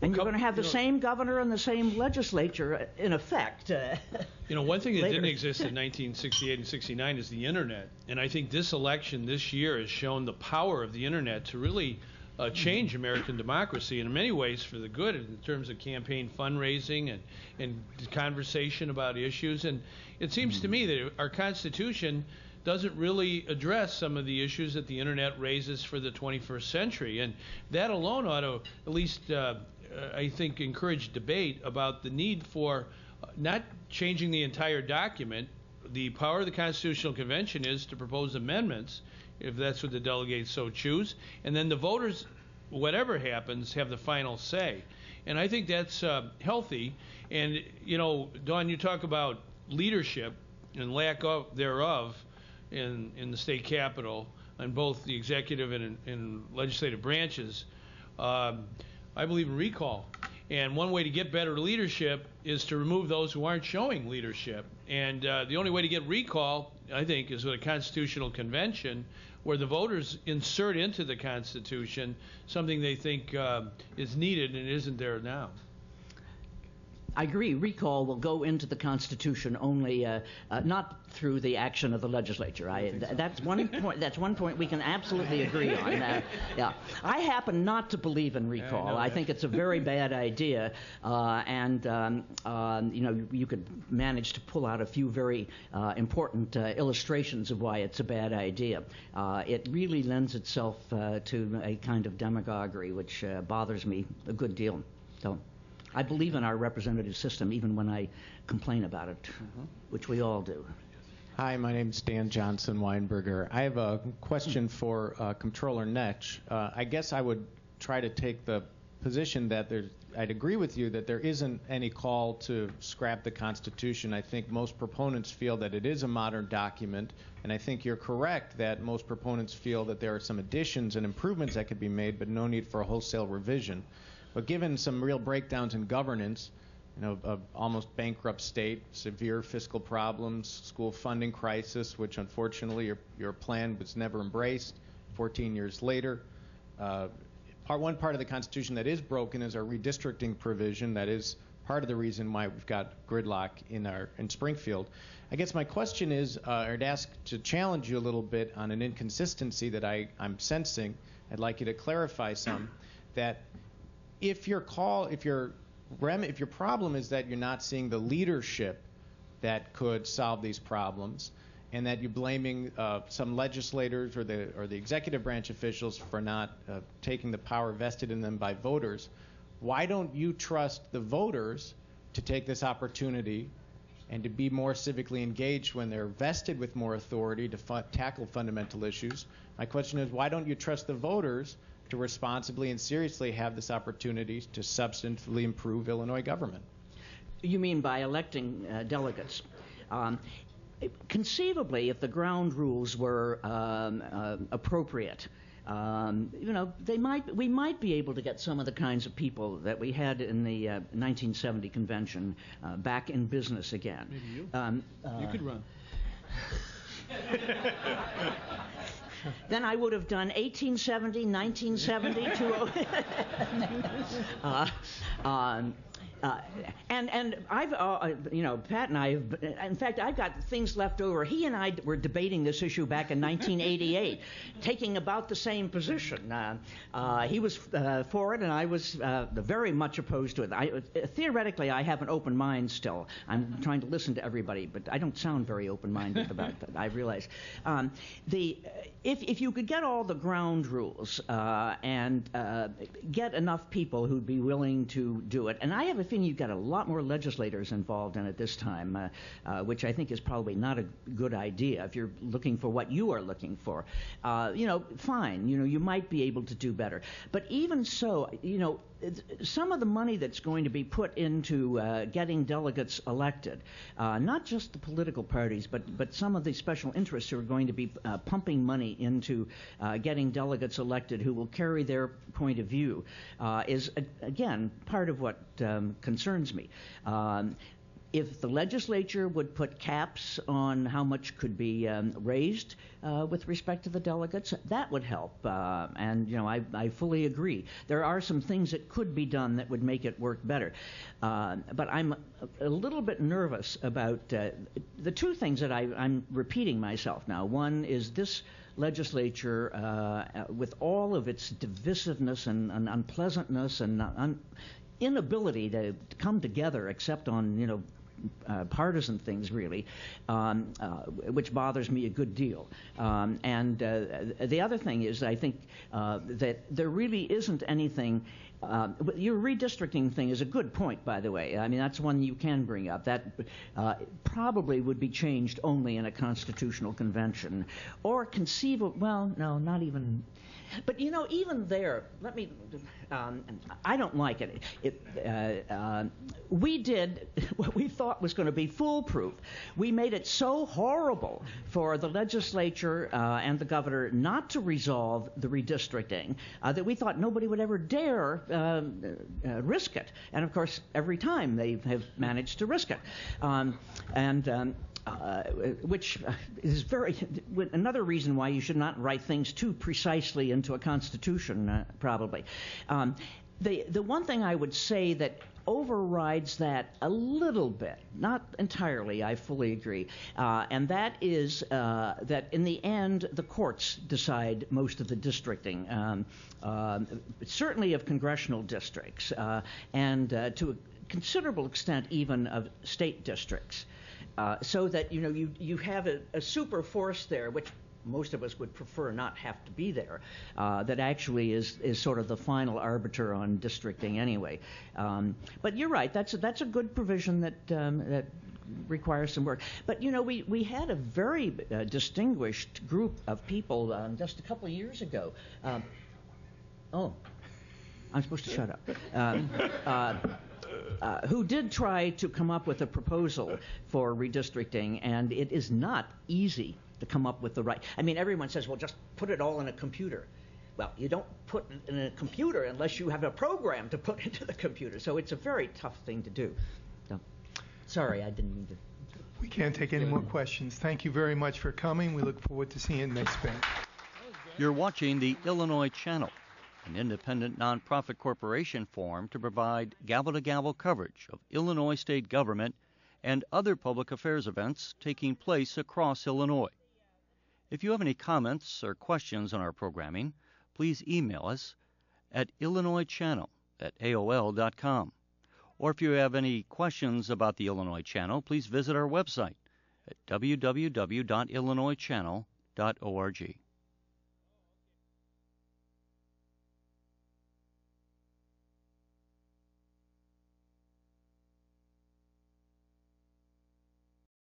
And you're going to have the same governor and the same legislature in effect. One thing that didn't exist in 1968 and 69 is the Internet. And I think this election this year has shown the power of the Internet to really change American democracy, and in many ways for the good in terms of campaign fundraising and conversation about issues. And it seems to me that our Constitution doesn't really address some of the issues that the Internet raises for the 21st century. And that alone ought to at least, I think, encourage debate about the need for not changing the entire document. The power of the Constitutional Convention is to propose amendments, if that's what the delegates so choose, and then the voters, whatever happens, have the final say. And I think that's healthy. And, Dawn, you talk about leadership and lack of thereof in the state capitol, on both the executive and legislative branches. I believe in recall. And one way to get better leadership is to remove those who aren't showing leadership. And the only way to get recall, I think, is with a constitutional convention where the voters insert into the Constitution something they think is needed and isn't there now. I agree. Recall will go into the Constitution only not through the action of the legislature. That's one point. That's one point we can absolutely agree on. Yeah, I happen not to believe in recall. I think it's a very bad idea, and you could manage to pull out a few very important illustrations of why it's a bad idea. It really lends itself to a kind of demagoguery, which bothers me a good deal. So I believe in our representative system, even when I complain about it, which we all do. Hi, my name is Dan Johnson Weinberger. I have a question for Comptroller Netsch. I guess I would try to take the position that I'd agree with you that there isn't any call to scrap the Constitution. I think most proponents feel that it is a modern document, and I think you're correct that most proponents feel that there are some additions and improvements that could be made, but no need for a wholesale revision. But given some real breakdowns in governance, almost bankrupt state, severe fiscal problems, school funding crisis, which unfortunately your plan was never embraced 14 years later. One part of the Constitution that is broken is our redistricting provision. That is part of the reason why we've got gridlock in Springfield. I guess my question is, I'd ask to challenge you a little bit on an inconsistency that I'm sensing. I'd like you to clarify some. That if your problem is that you're not seeing the leadership that could solve these problems, and that you're blaming some legislators or the executive branch officials for not taking the power vested in them by voters, why don't you trust the voters to take this opportunity and to be more civically engaged when they're vested with more authority to tackle fundamental issues? My question is, why don't you trust the voters to responsibly and seriously have this opportunity to substantively improve Illinois government? You mean by electing delegates? Conceivably, if the ground rules were appropriate, we might be able to get some of the kinds of people that we had in the 1970 convention back in business again. Maybe you. You could run. Then I would have done 1870, 1970, 20. And I've, Pat and I have, in fact, I've got things left over. He and I were debating this issue back in 1988, taking about the same position. He was for it, and I was very much opposed to it. Theoretically, I have an open mind still. I'm trying to listen to everybody, but I don't sound very open-minded about that, I realize. If you could get all the ground rules and get enough people who'd be willing to do it, and I have a feeling you've got a lot more legislators involved in it this time, which I think is probably not a good idea if you're looking for what you are looking for. Fine, you might be able to do better. But even so, some of the money that's going to be put into getting delegates elected, not just the political parties, but some of the special interests who are going to be pumping money into getting delegates elected who will carry their point of view, is, again, part of what concerns me. If the legislature would put caps on how much could be raised with respect to the delegates, that would help. And, you know, I fully agree. There are some things that could be done that would make it work better. But I'm a little bit nervous about the two things that I'm repeating myself now. One is this legislature, with all of its divisiveness and unpleasantness and inability to come together except on, you know, partisan things, really, which bothers me a good deal. And the other thing is, I think that there really isn't anything. Your redistricting thing is a good point, by the way. I mean, that's one you can bring up. That probably would be changed only in a constitutional convention, or conceivable. Well, no, not even. But, you know, even there, let me, I don't like it. We did what we thought was going to be foolproof. We made it so horrible for the legislature and the governor not to resolve the redistricting that we thought nobody would ever dare risk it. And, of course, every time they have managed to risk it. Which is another reason why you should not write things too precisely into a constitution, probably. The one thing I would say that overrides that a little bit, not entirely, I fully agree, and that is that in the end the courts decide most of the districting, certainly of congressional districts, and to a considerable extent even of state districts. So that, you know, you have a super force there, which most of us would prefer not have to be there, that actually is sort of the final arbiter on districting anyway. But you're right, that's a good provision that requires some work. But, you know, we had a very distinguished group of people just a couple of years ago. Oh, I'm supposed to shut up. Who did try to come up with a proposal for redistricting, and it is not easy to come up with the right. I mean, everyone says, well, just put it all in a computer. Well, you don't put it in a computer unless you have a program to put into the computer. So it's a very tough thing to do. So, sorry, I didn't mean to. We can't take any more questions. Thank you very much for coming. We look forward to seeing you next spring. You're watching the Illinois Channel, an independent nonprofit corporation formed to provide gavel-to-gavel coverage of Illinois state government and other public affairs events taking place across Illinois. If you have any comments or questions on our programming, please email us at illinoischannel@aol.com. Or if you have any questions about the Illinois Channel, please visit our website at www.illinoischannel.org.